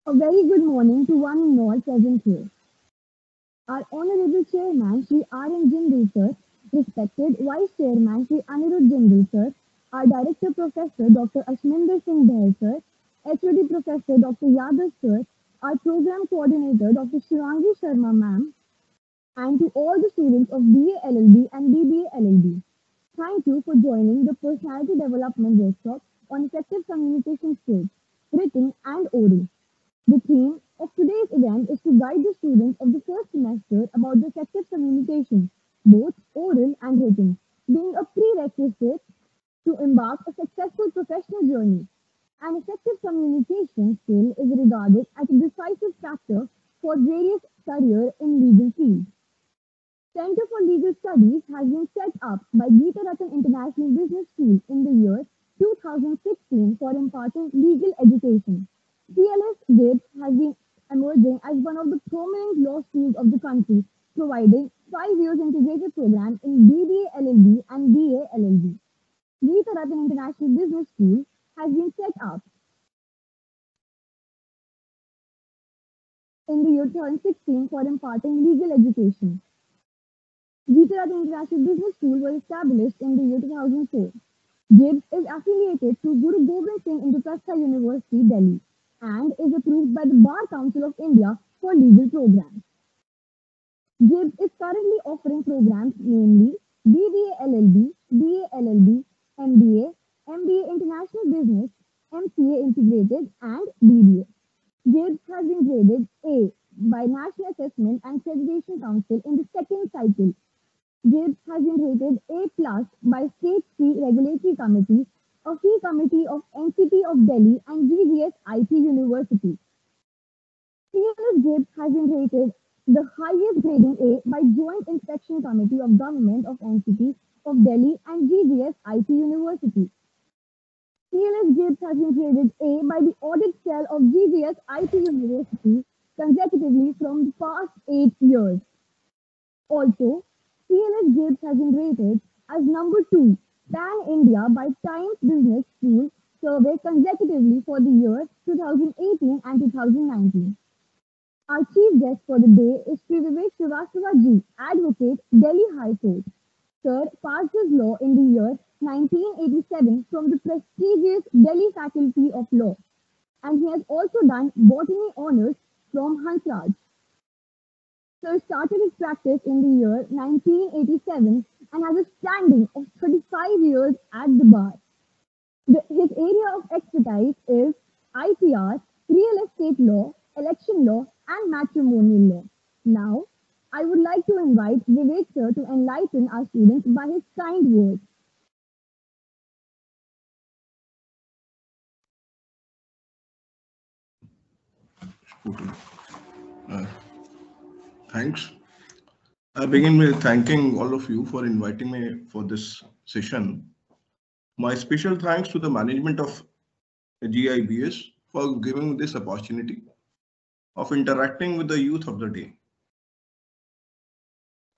A very good morning to one and all present here. Our Honorable Chairman Shri R.N. Jindal sir, respected Vice Chairman Shri Anirudh Jindal sir, our Director Professor Dr. Ashminder Singh Bahl sir, HOD Professor Dr. Yadav sir, our Program Coordinator Dr. Shivangi Sharma ma'am, and to all the students of BA LLB and BBA LLB. Thank you for joining the Personality Development Workshop on Effective Communication Skills, Written and Oral. The theme of today's event is to guide the students of the first semester about the effective communication, both oral and written, being a prerequisite to embark a successful professional journey. An effective communication skill is regarded as a decisive factor for various careers in legal fields. Center for Legal Studies has been set up by Geeta Ratan International Business School in the year 2016 for imparting legal education. CLS GIBS has been emerging as one of the prominent law schools of the country, providing 5 years integrated program in BBA LLB and BA LLB. Geeta Ratan International Business School has been set up in the year 2016 for imparting legal education. Geeta International Business School was established in the year 2004. GIBS is affiliated to Guru Gobind Singh Indraprastha University, Delhi, and is approved by the Bar Council of India for legal programs. GIBS is currently offering programs namely BBA LLB, BA LLB, MBA, MBA International Business, MCA Integrated, and BBA. GIBS has been graded A by National Assessment and Accreditation Council in the second cycle. GIBS has been rated A+ by State Fee Regulatory Committee, a fee committee of NCT of Delhi and GGS IT University. CLS GIBS has been rated the highest grading A by Joint Inspection Committee of Government of NCT of Delhi and GGS IT University. CLS GIBS has been graded A by the Audit Cell of GGS IT University consecutively from the past 8 years. Also, CLS GIBS has been rated as number 2 Pan-India by Times Business School survey consecutively for the year 2018 and 2019. Our chief guest for the day is Sri Vivek Srivastava ji, Advocate, Delhi High Court. Sir passed his law in the year 1987 from the prestigious Delhi Faculty of Law, and he has also done botany honours from Hansraj. Sir started his practice in the year 1987 and has a standing of 35 years at the bar. His area of expertise is IPR, real estate law, election law, and matrimonial law. Now, I would like to invite Vivek sir to enlighten our students by his kind words. Uh, Thanks. I begin with thanking all of you for inviting me for this session. My special thanks to the management of GIBS for giving this opportunity of interacting with the youth of the day.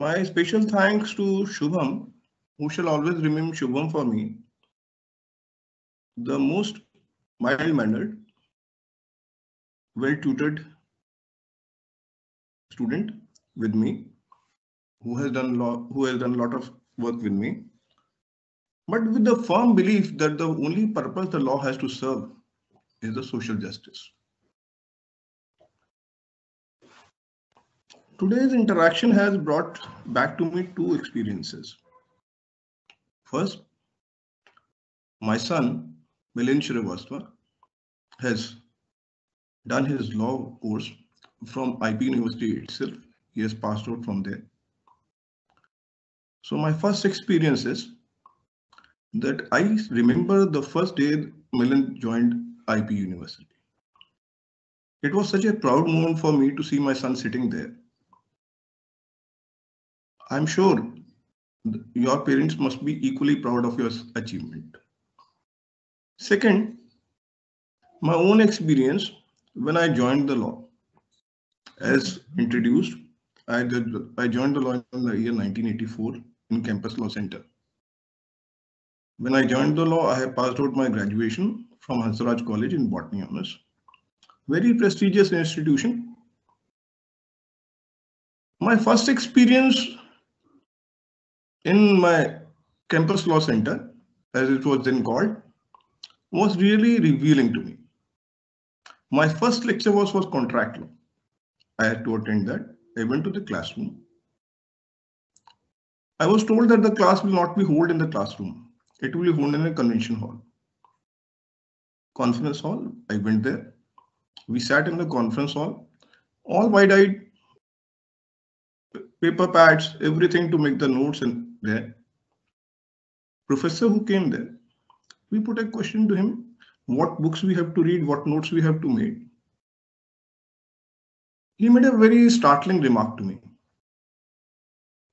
My special thanks to Shubham, who shall always remain Shubham for me, the most mild-mannered, well-tutored student with me, who has done a lot of work with me, but with the firm belief that the only purpose the law has to serve is the social justice. Today's interaction has brought back to me two experiences. First, my son, Milind Srivastava, has done his law course from IP University itself. He has passed out from there. So my first experience is that I remember the first day Milind joined IP University. It was such a proud moment for me to see my son sitting there. I'm sure your parents must be equally proud of your achievement. Second, my own experience when I joined the law. As introduced, I joined the law in the year 1984 in Campus Law Center. When I joined the law, I had passed out my graduation from Hansraj College in Botany Honours. very prestigious institution. My first experience in my campus law center, as it was then called, was really revealing to me. My first lecture was contract law. I had to attend that. I went to the classroom. I was told that the class will not be held in the classroom. It will be held in a convention hall. Conference hall, I went there. We sat in the conference hall, all wide-eyed, paper pads, everything to make the notes in there. Professor who came there, we put a question to him, what books we have to read, what notes we have to make. He made a very startling remark to me.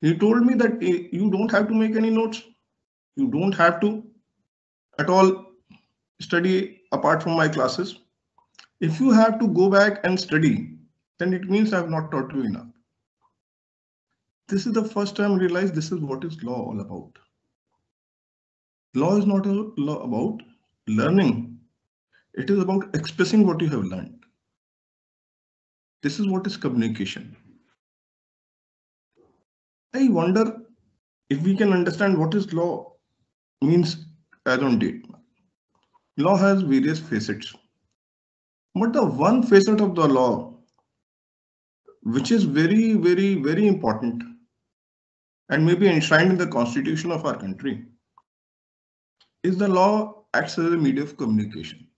He told me that you don't have to make any notes. You don't have to at all study apart from my classes. If you have to go back and study, then it means I have not taught you enough. This is the first time I realized this is what is law all about. Law is not a law about learning. It is about expressing what you have learned. This is what is communication. I wonder if we can understand what is law means as on date. Law has various facets. But the one facet of the law, which is very, very, very important and maybe enshrined in the constitution of our country, is the law acts as a medium of communication.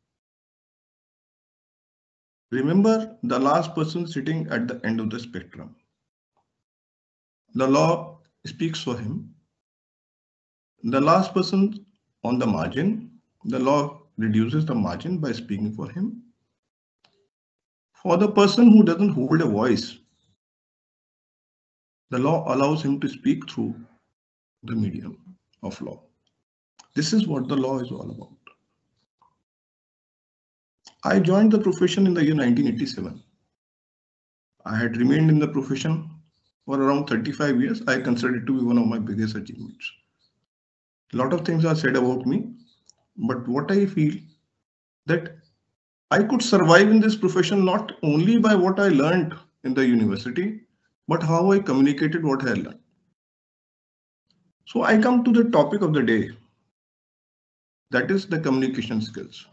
Remember the last person sitting at the end of the spectrum. The law speaks for him. The last person on the margin, the law reduces the margin by speaking for him. For the person who doesn't hold a voice, the law allows him to speak through the medium of law. This is what the law is all about. I joined the profession in the year 1987. I had remained in the profession for around 35 years. I consider it to be one of my biggest achievements. A lot of things are said about me, but what I feel that I could survive in this profession not only by what I learned in the university, but how I communicated what I learned. So I come to the topic of the day, that is the communication skills.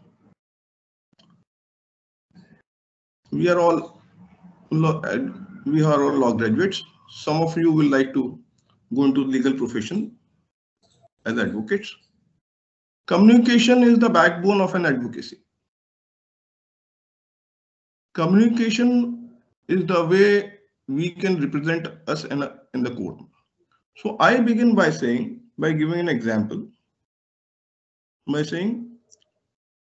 We are all law graduates. Some of you will like to go into the legal profession as advocates. Communication is the backbone of an advocacy. Communication is the way we can represent us in the court. So I begin by giving an example, by saying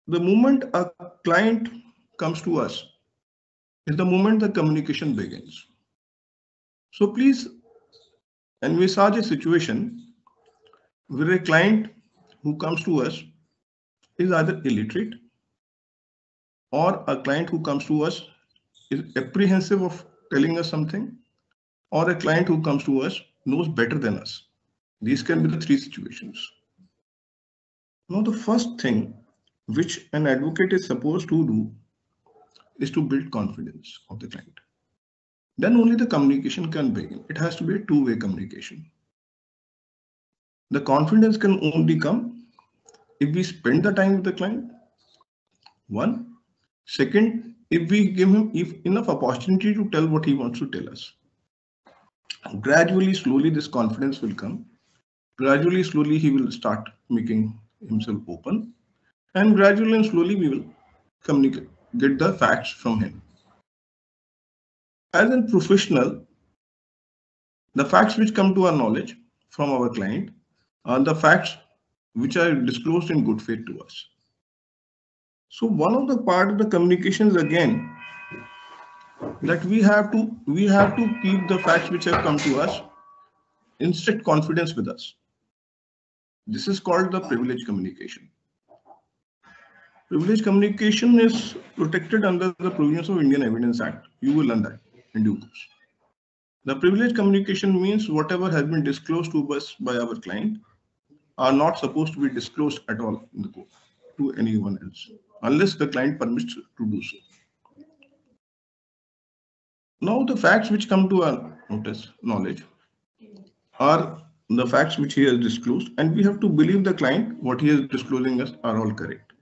the moment a client comes to us is the moment the communication begins. So please envisage a situation where a client who comes to us is either illiterate, or a client who comes to us is apprehensive of telling us something, or a client who comes to us knows better than us. These can be the three situations. Now, the first thing which an advocate is supposed to do is to build confidence of the client. Then only the communication can begin. It has to be a two-way communication. The confidence can only come if we spend the time with the client. One. Second, if we give him enough opportunity to tell what he wants to tell us. Gradually, slowly, this confidence will come. Gradually, slowly, he will start making himself open. And gradually and slowly, we will communicate, get the facts from him. As a professional, the facts which come to our knowledge from our client are the facts which are disclosed in good faith to us. So one of the part of the communication is again that we have to keep the facts which have come to us in strict confidence with us. This is called the privileged communication. Privileged communication is protected under the provisions of Indian Evidence Act. You will learn that in due course. The privileged communication means whatever has been disclosed to us by our client are not supposed to be disclosed at all in the court to anyone else, unless the client permits to do so. Now the facts which come to our knowledge are the facts which he has disclosed, and we have to believe the client what he is disclosing us are all correct.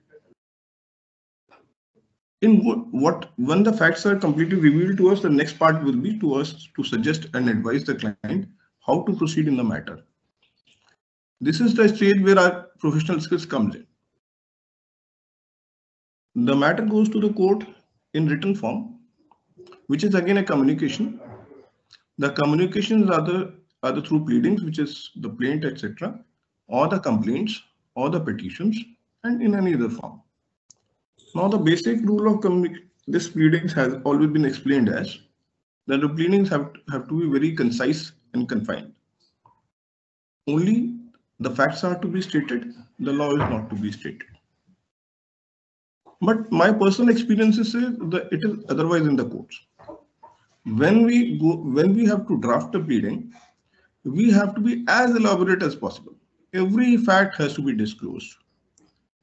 In what when the facts are completely revealed to us, the next part will be to us to suggest and advise the client how to proceed in the matter. This is the stage where our professional skills comes in. The matter goes to the court in written form, which is again a communication. The communications are the through pleadings, which is the plaint, etc., or the complaints or the petitions, and in any other form. Now, the basic rule of this pleadings has always been explained as that the pleadings have to be very concise and confined. Only the facts are to be stated, the law is not to be stated. But my personal experiences is that it is otherwise in the courts. When we have to draft a pleading, we have to be as elaborate as possible. Every fact has to be disclosed.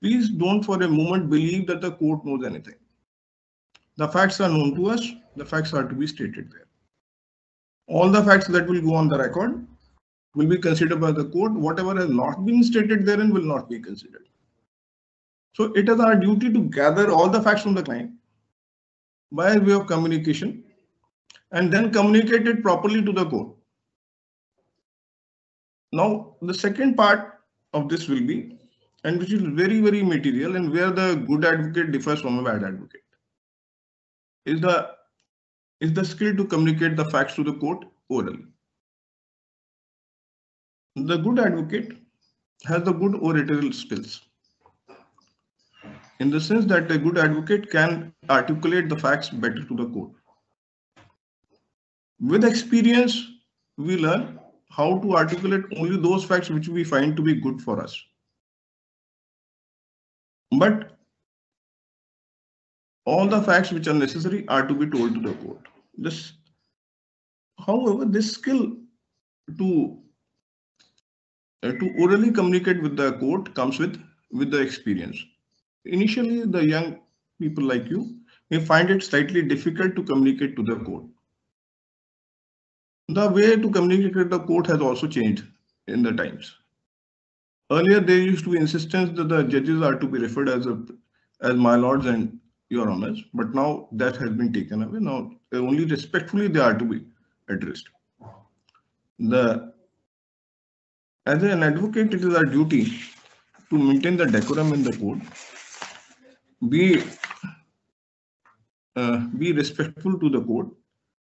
Please don't for a moment believe that the court knows anything. The facts are known to us. The facts are to be stated there. All the facts that will go on the record will be considered by the court. Whatever has not been stated therein will not be considered. So it is our duty to gather all the facts from the client by way of communication and then communicate it properly to the court. Now, the second part of this will be, and which is very, very material and where the good advocate differs from a bad advocate, is the skill to communicate the facts to the court orally. The good advocate has the good oratorial skills, in the sense that a good advocate can articulate the facts better to the court. With experience, we learn how to articulate only those facts which we find to be good for us. But all the facts which are necessary are to be told to the court. However, this skill to orally communicate with the court comes with the experience. Initially, the young people like you may find it slightly difficult to communicate to the court. The way to communicate with the court has also changed in the times. Earlier, there used to be insistence that the judges are to be referred as my lords and your honors, but now that has been taken away. Now, only respectfully they are to be addressed. As an advocate, it is our duty to maintain the decorum in the court, be respectful to the court,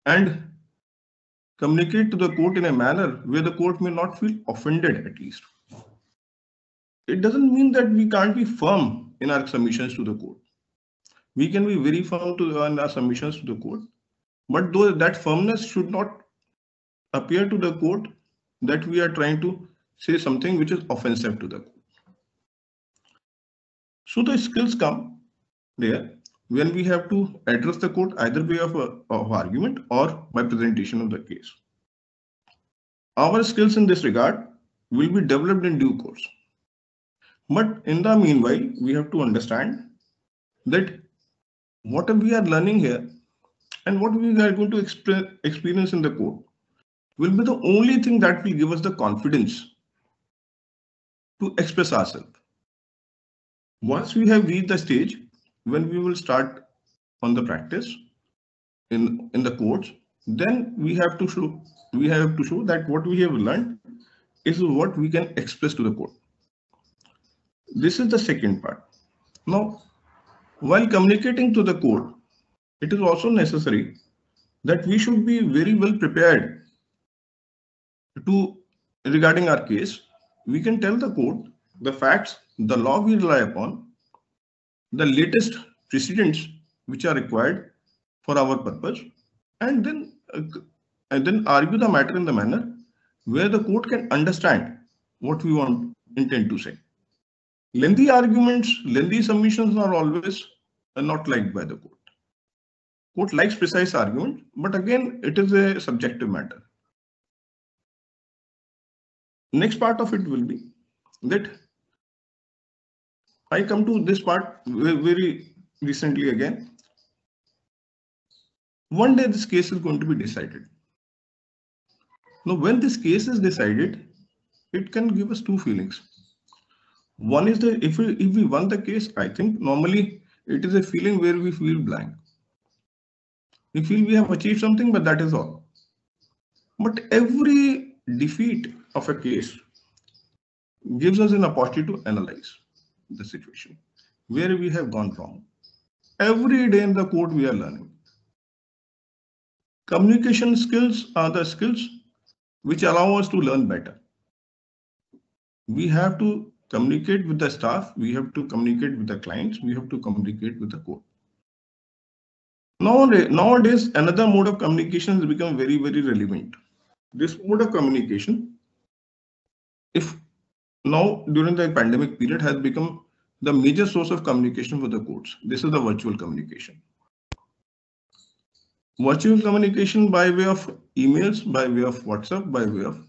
and communicate to the court in a manner where the court may not feel offended, at least. It doesn't mean that we can't be firm in our submissions to the court. We can be very firm in our submissions to the court, but though that firmness should not appear to the court that we are trying to say something which is offensive to the court. So the skills come there when we have to address the court either by of argument or by presentation of the case. Our skills in this regard will be developed in due course. But in the meanwhile, we have to understand that what we are learning here and what we are going to experience in the court will be the only thing that will give us the confidence to express ourselves. Once we have reached the stage when we will start on the practice in the courts, then we have to show that what we have learned is what we can express to the court. This is the second part. Now, while communicating to the court, it is also necessary that we should be very well prepared regarding our case. We can tell the court the facts, the law we rely upon, the latest precedents which are required for our purpose, and then argue the matter in the manner where the court can understand what we intend to say. Lengthy arguments, lengthy submissions are always not liked by the court. Court likes precise argument, but again, it is a subjective matter. Next part of it will be that I come to this part very recently again. One day this case is going to be decided. Now, when this case is decided, it can give us two feelings. One is that if we won the case, I think normally it is a feeling where we feel blank. We feel we have achieved something, but that is all. But every defeat of a case gives us an opportunity to analyze the situation, where we have gone wrong. Every day in the court, we are learning. Communication skills are the skills which allow us to learn better. We have to communicate with the staff, we have to communicate with the clients, we have to communicate with the court. Nowadays, another mode of communication has become very, very relevant. This mode of communication, if now during the pandemic period, has become the major source of communication for the courts. This is the virtual communication. Virtual communication by way of emails, by way of WhatsApp, by way of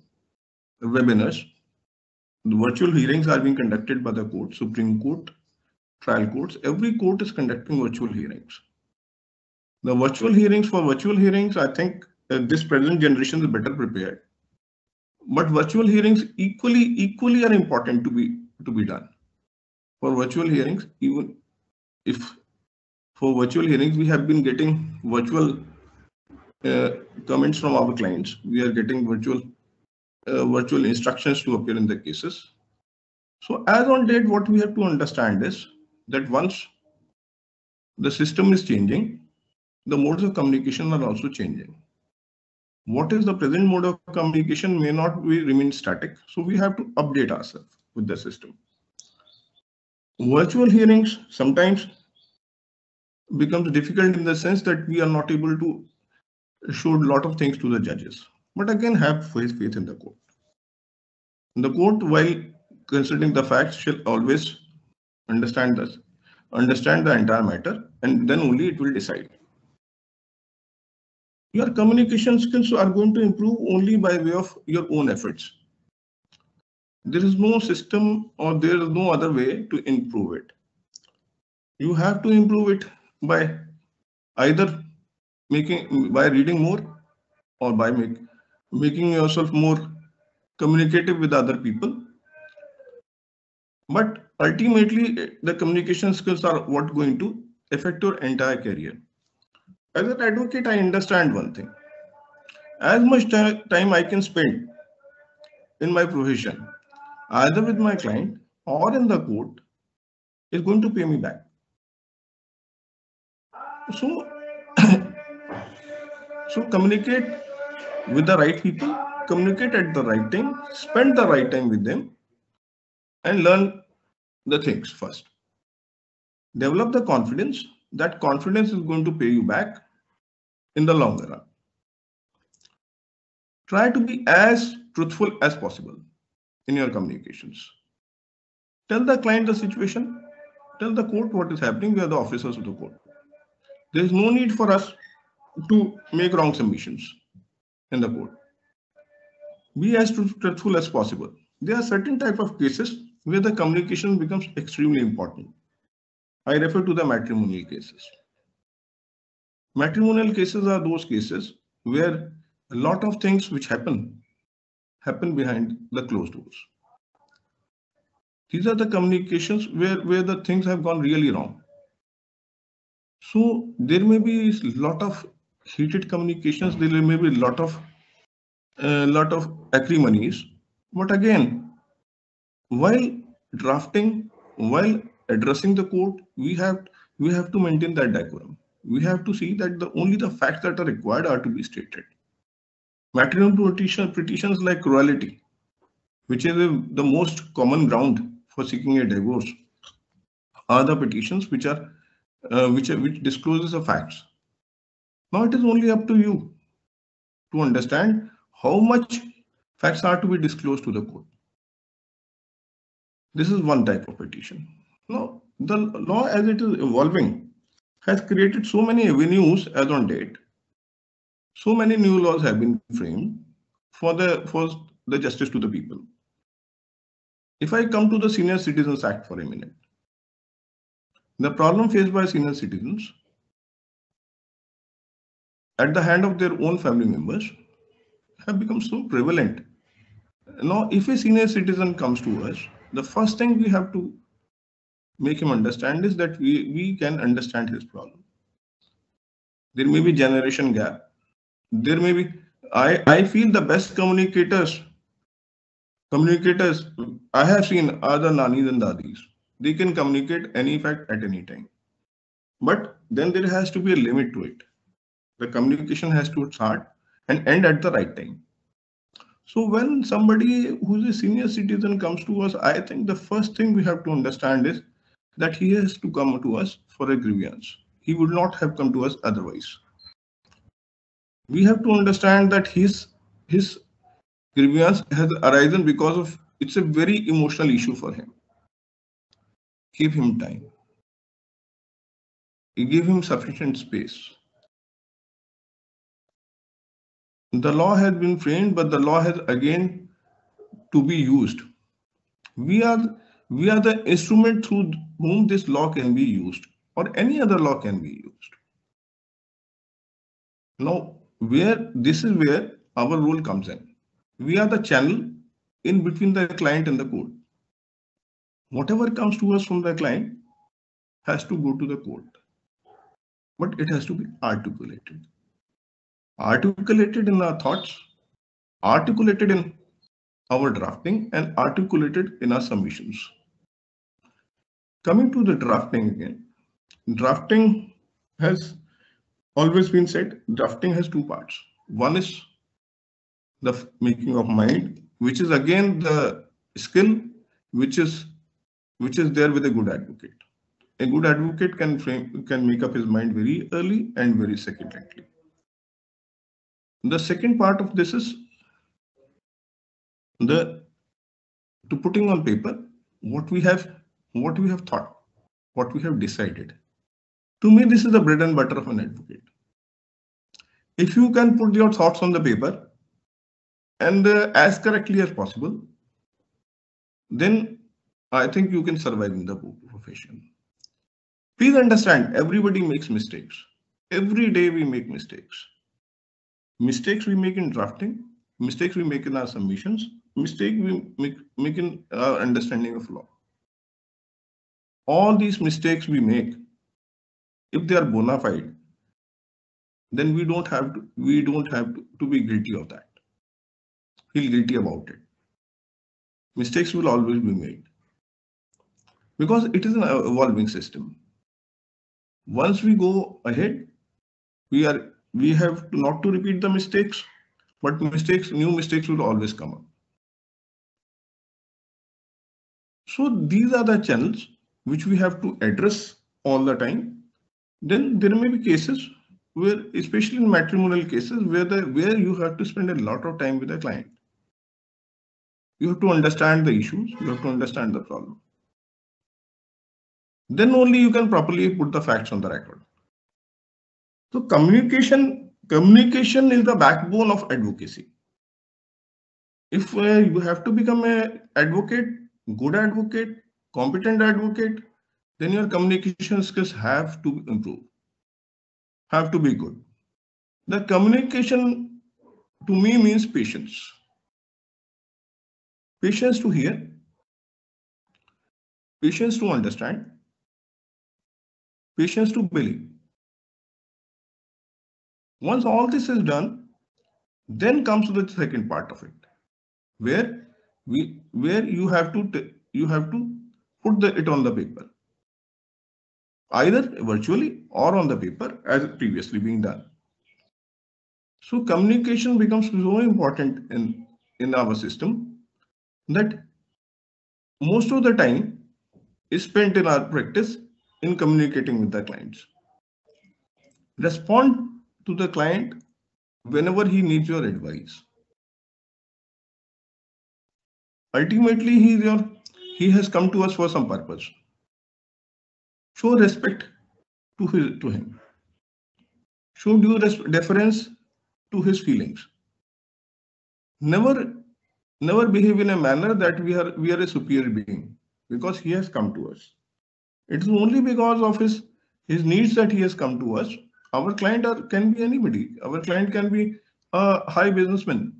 webinars. The virtual hearings are being conducted by the court, Supreme Court, trial courts. Every court is conducting virtual hearings. The virtual hearings, I think this present generation is better prepared. But virtual hearings equally are important to be done. For virtual hearings, even if for virtual hearings we have been getting virtual comments from our clients, we are getting virtual instructions to appear in the cases. So as on date, what we have to understand is that once the system is changing, the modes of communication are also changing. What is the present mode of communication may not remain static. So we have to update ourselves with the system. Virtual hearings sometimes becomes difficult in the sense that we are not able to show a lot of things to the judges. But again, have faith in the court. The court, while considering the facts, shall always understand the entire matter, and then only it will decide. Your communication skills are going to improve only by way of your own efforts. There is no system or there is no other way to improve it. You have to improve it by either by reading more or by making yourself more communicative with other people. But ultimately, the communication skills are what going to affect your entire career. As an advocate, I understand one thing. As much time I can spend in my profession, either with my client or in the court, is going to pay me back. So, so communicate with the right people, communicate at the right time, spend the right time with them, and learn the things first. Develop the confidence. That confidence is going to pay you back in the longer run. Try to be as truthful as possible in your communications. Tell the client the situation. Tell the court what is happening. We are the officers of the court. There is no need for us to make wrong submissions in the court. Be as truthful as possible. There are certain type of cases where the communication becomes extremely important. I refer to the matrimonial cases. Matrimonial cases are those cases where a lot of things which happen behind the closed doors. These are the communications where the things have gone really wrong. So there may be a lot of heated communications, there may be a lot of acrimonies. But again, while drafting, while addressing the court, we have to maintain that decorum. We have to see that only the facts that are required are to be stated. Matrimonial petitions like cruelty, which is the most common ground for seeking a divorce, are the petitions which discloses the facts. Now it is only up to you to understand how much facts are to be disclosed to the court. This is one type of petition. Now, the law as it is evolving has created so many avenues as on date. So many new laws have been framed for the justice to the people. If I come to the Senior Citizens Act for a minute, the problem faced by senior citizens at the hand of their own family members have become so prevalent. Now, if a senior citizen comes to us, the first thing we have to make him understand is that we can understand his problem. There may be generation gap. There may be, I feel the best communicators I have seen are the nanis and dadis. They can communicate any fact at any time. But then there has to be a limit to it. The communication has to start and end at the right time. So when somebody who's a senior citizen comes to us, I think the first thing we have to understand is that he has to come to us for a grievance. He would not have come to us otherwise. We have to understand that his grievance has arisen because of it's a very emotional issue for him. Give him time. Give him sufficient space. The law has been framed, but the law has again to be used. We are the instrument through whom this law can be used, or any other law can be used. Now, this is where our role comes in. We are the channel in between the client and the court. Whatever comes to us from the client has to go to the court, but it has to be articulated. Articulated in our thoughts, articulated in our drafting, and articulated in our submissions. Coming to the drafting again, drafting has always been said, drafting has two parts. One is the making of mind, which is again the skill which is there with a good advocate. A good advocate can make up his mind very early and very secondly. The second part of this is to putting on paper what we have thought, what we have decided. To me, this is the bread and butter of an advocate. If you can put your thoughts on the paper and as correctly as possible, then I think you can survive in the profession. Please understand, everybody makes mistakes. Every day we make mistakes. Mistakes we make in drafting, mistakes we make in our submissions, mistakes we make in our understanding of law. All these mistakes we make, if they are bona fide, then we don't have to be guilty of that. Feel guilty about it. Mistakes will always be made because it is an evolving system. Once we go ahead, we have not to repeat the mistakes, but new mistakes will always come up. So these are the channels which we have to address all the time. Then there may be cases where, especially in matrimonial cases, where you have to spend a lot of time with the client. You have to understand the issues, you have to understand the problem. Then only you can properly put the facts on the record. So communication is the backbone of advocacy. If you have to become an advocate, good advocate, competent advocate, then your communication skills have to improve, have to be good. The communication to me means patience. Patience to hear, patience to understand, patience to believe. Once all this is done, then comes the second part of it, where you have to put it on the paper, either virtually or on the paper as previously being done. So communication becomes so important in our system that most of the time is spent in our practice in communicating with the clients. Respond to the client whenever he needs your advice. Ultimately, he has come to us for some purpose. Show respect to him. Show due deference to his feelings. Never behave in a manner that we are a superior being because he has come to us. It is only because of his needs that he has come to us, Our client can be anybody. Our client can be a high businessman.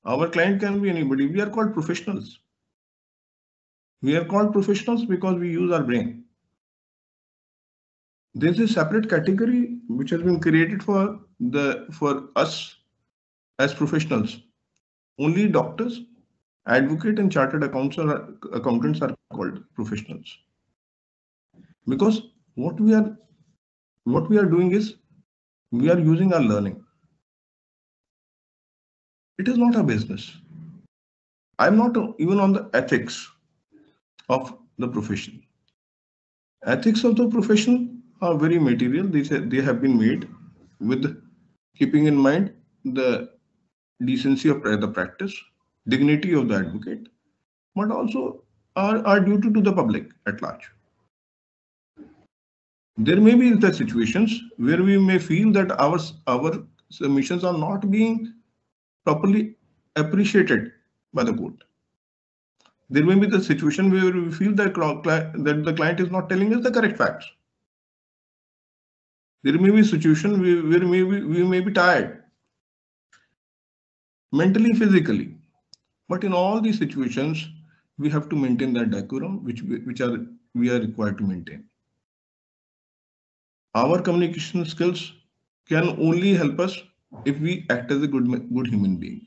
Our client can be anybody. We are called professionals. We are called professionals because we use our brain. There's a separate category which has been created for us as professionals. Only doctors, advocate, and chartered accountants are called professionals. Because what we are doing is we are using our learning. It is not a business. I'm not even on the ethics of the profession. Ethics of the profession are very material. They have been made with keeping in mind the decency of the practice, dignity of the advocate, but also our duty to the public at large. There may be the situations where we may feel that our submissions are not being properly appreciated by the court. There may be the situation where we feel that the client is not telling us the correct facts. There may be a situation where we may be tired, mentally, physically. But in all these situations, we have to maintain that decorum which we are required to maintain. Our communication skills can only help us if we act as a good human being.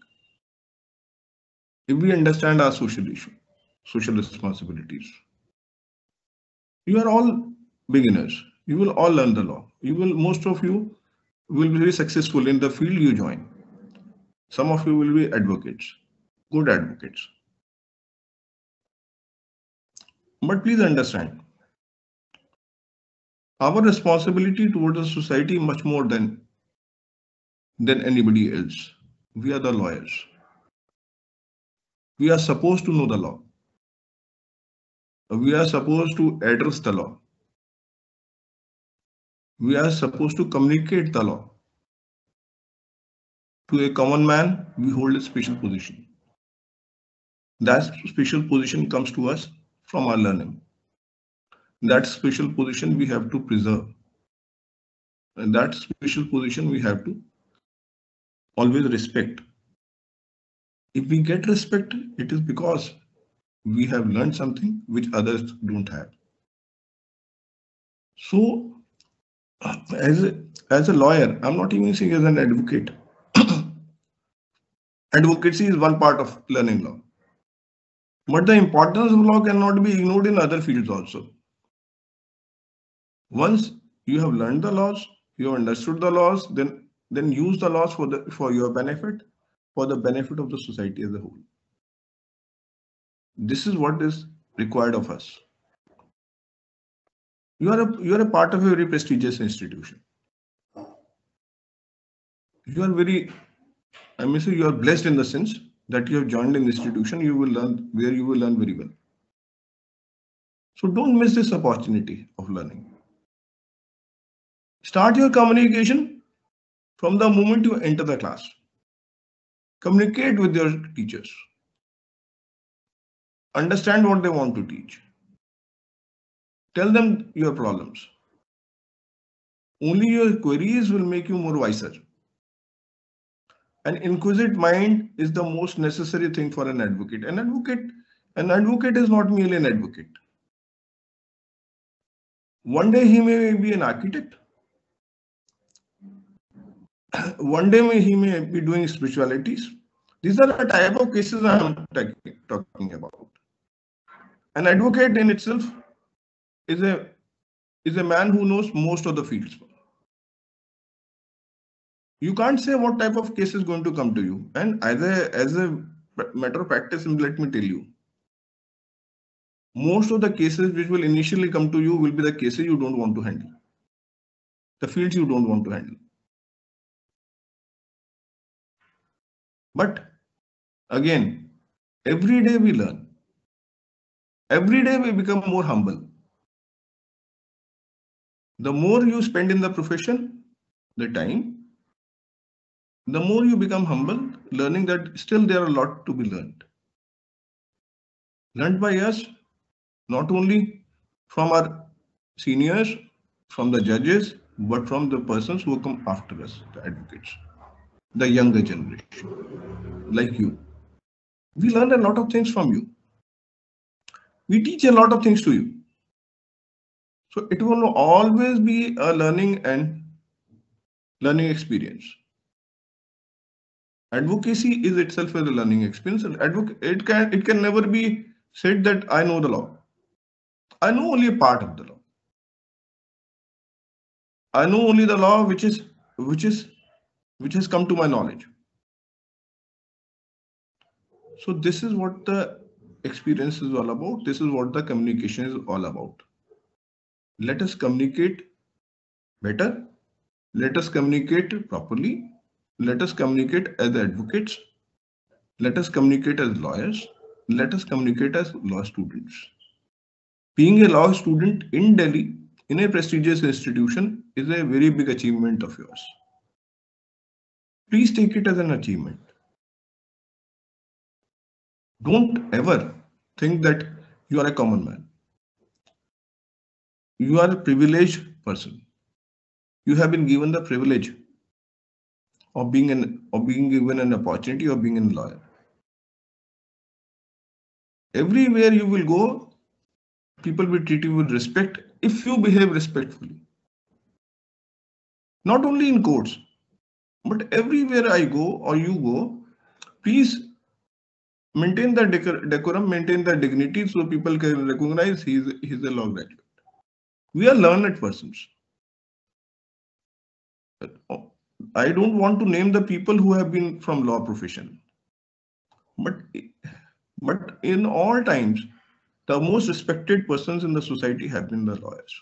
If we understand our social responsibilities. You are all beginners. You will all learn the law. Most of you will be very successful in the field you join. Some of you will be advocates, good advocates. But please understand, our responsibility towards the society is much more than anybody else. We are the lawyers. We are supposed to know the law. We are supposed to address the law. We are supposed to communicate the law. To a common man, we hold a special position. That special position comes to us from our learning. That special position we have to preserve. And that special position we have to always respect. If we get respect, it is because we have learned something which others don't have. So, as a lawyer, I'm not even saying as an advocate. Advocacy is one part of learning law. But the importance of law cannot be ignored in other fields also. Once you have learned the laws, you have understood the laws, then use the laws for your benefit, for the benefit of the society as a whole. This is what is required of us. You are a part of a very prestigious institution. You are you are blessed in the sense that you have joined an institution you will learn very well. So don't miss this opportunity of learning. Start your communication from the moment you enter the class. Communicate with your teachers. Understand what they want to teach. Tell them your problems. Only your queries will make you more wiser. An inquisitive mind is the most necessary thing for an advocate. An advocate is not merely an advocate. One day he may be an architect. One day he may be doing spiritualities. These are the type of cases I am talking about. An advocate in itself is a man who knows most of the fields. You can't say what type of case is going to come to you. And as a matter of practice, let me tell you, most of the cases which will initially come to you will be the cases you don't want to handle. The fields you don't want to handle. But again, every day we learn. Every day we become more humble. The more you spend in the profession, the time, the more you become humble, learning that still there are a lot to be learned. Learned by us, not only from our seniors, from the judges, but from the persons who come after us, the advocates, the younger generation, like you. We learn a lot of things from you. We teach a lot of things to you. So it will always be a learning experience. Advocacy is itself a learning experience. It can never be said that I know the law. I know only a part of the law. I know only the law which has come to my knowledge. So this is what the experience is all about. This is what the communication is all about. Let us communicate better. Let us communicate properly. Let us communicate as advocates. Let us communicate as lawyers. Let us communicate as law students. Being a law student in Delhi in a prestigious institution is a very big achievement of yours. Please take it as an achievement. Don't ever think that you are a common man. You are a privileged person. You have been given the privilege of being given an opportunity of being a lawyer. Everywhere you will go, people will treat you with respect if you behave respectfully. Not only in courts, but everywhere I go or you go, please maintain the decorum, maintain the dignity so people can recognize he's a law graduate. We are learned persons. I don't want to name the people who have been from law profession. But in all times, the most respected persons in the society have been the lawyers.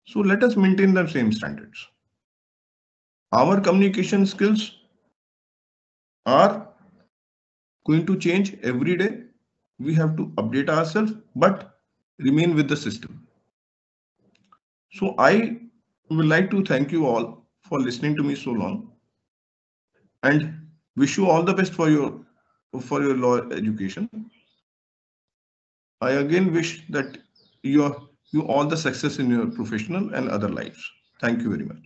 So let us maintain the same standards. Our communication skills are going to change every day. We have to update ourselves, but remain with the system. So I would like to thank you all for listening to me so long and wish you all the best for your law education. I again wish that you all the success in your professional and other lives. Thank you very much.